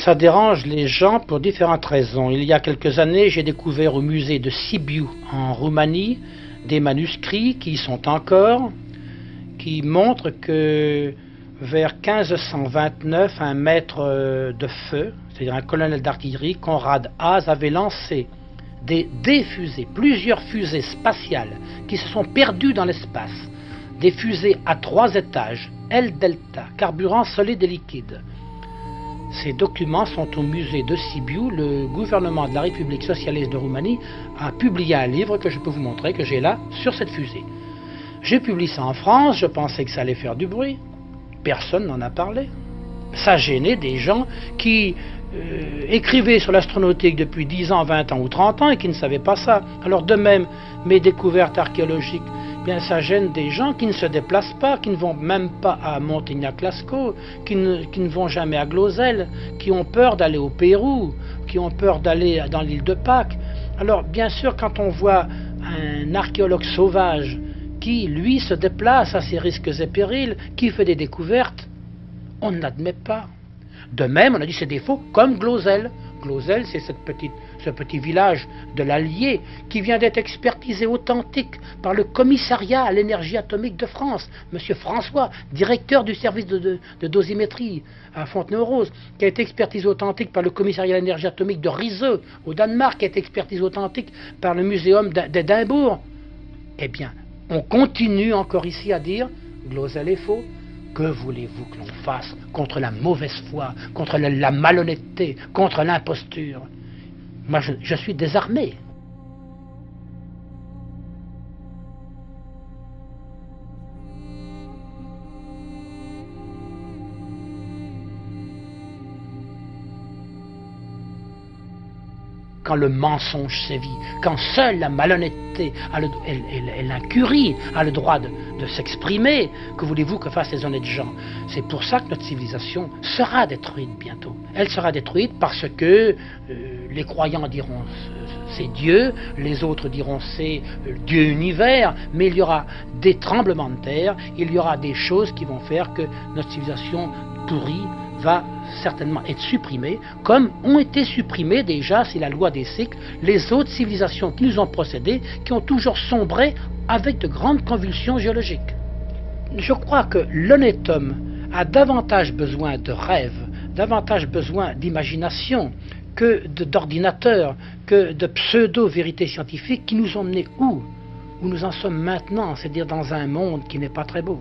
ça dérange les gens pour différentes raisons. Il y a quelques années, j'ai découvert au musée de Sibiu en Roumanie des manuscrits qui y sont encore, qui montrent que vers 1529, un maître de feu, c'est-à-dire un colonel d'artillerie, Conrad Haas, avait lancé des fusées, plusieurs fusées spatiales qui se sont perdues dans l'espace, des fusées à 3 étages, L-delta, carburant solide et liquide. Ces documents sont au musée de Sibiu. Le gouvernement de la République socialiste de Roumanie a publié un livre que je peux vous montrer, que j'ai là, sur cette fusée. J'ai publié ça en France, je pensais que ça allait faire du bruit. Personne n'en a parlé. Ça gênait des gens qui écrivaient sur l'astronautique depuis 10 ans, 20 ans ou 30 ans et qui ne savaient pas ça. Alors de même, mes découvertes archéologiques, bien ça gêne des gens qui ne se déplacent pas, qui ne vont même pas à Montignac-Lascaux, qui ne vont jamais à Glausel, qui ont peur d'aller au Pérou, qui ont peur d'aller dans l'île de Pâques. Alors bien sûr, quand on voit un archéologue sauvage qui, lui, se déplace à ses risques et périls, qui fait des découvertes, on ne l'admet pas. De même, on a dit c'est des faux, comme Glausel. Glausel, c'est ce petit village de l'Allier qui vient d'être expertisé authentique par le commissariat à l'énergie atomique de France, Monsieur François, directeur du service de dosimétrie à Fontenay-aux-Roses, qui a été expertisé authentique par le commissariat à l'énergie atomique de Riseux, au Danemark, qui a été expertisé authentique par le muséum d'Édimbourg. Eh bien, on continue encore ici à dire Glausel est faux. Que voulez-vous que l'on fasse contre la mauvaise foi, contre la malhonnêteté, contre l'imposture? Moi, je suis désarmé. Quand le mensonge sévit, quand seule la malhonnêteté et l'incurie a le droit de s'exprimer, que voulez-vous que fassent les honnêtes gens? C'est pour ça que notre civilisation sera détruite bientôt. Elle sera détruite parce que les croyants diront c'est Dieu, les autres diront c'est Dieu univers, mais il y aura des tremblements de terre, il y aura des choses qui vont faire que notre civilisation pourrie va certainement être supprimée, comme ont été supprimées déjà, c'est la loi des cycles, les autres civilisations qui nous ont précédés, qui ont toujours sombré avec de grandes convulsions géologiques. Je crois que l'honnête homme a davantage besoin de rêves, davantage besoin d'imagination que d'ordinateurs, que de pseudo-vérités scientifiques qui nous ont menés où nous en sommes maintenant, c'est-à-dire dans un monde qui n'est pas très beau.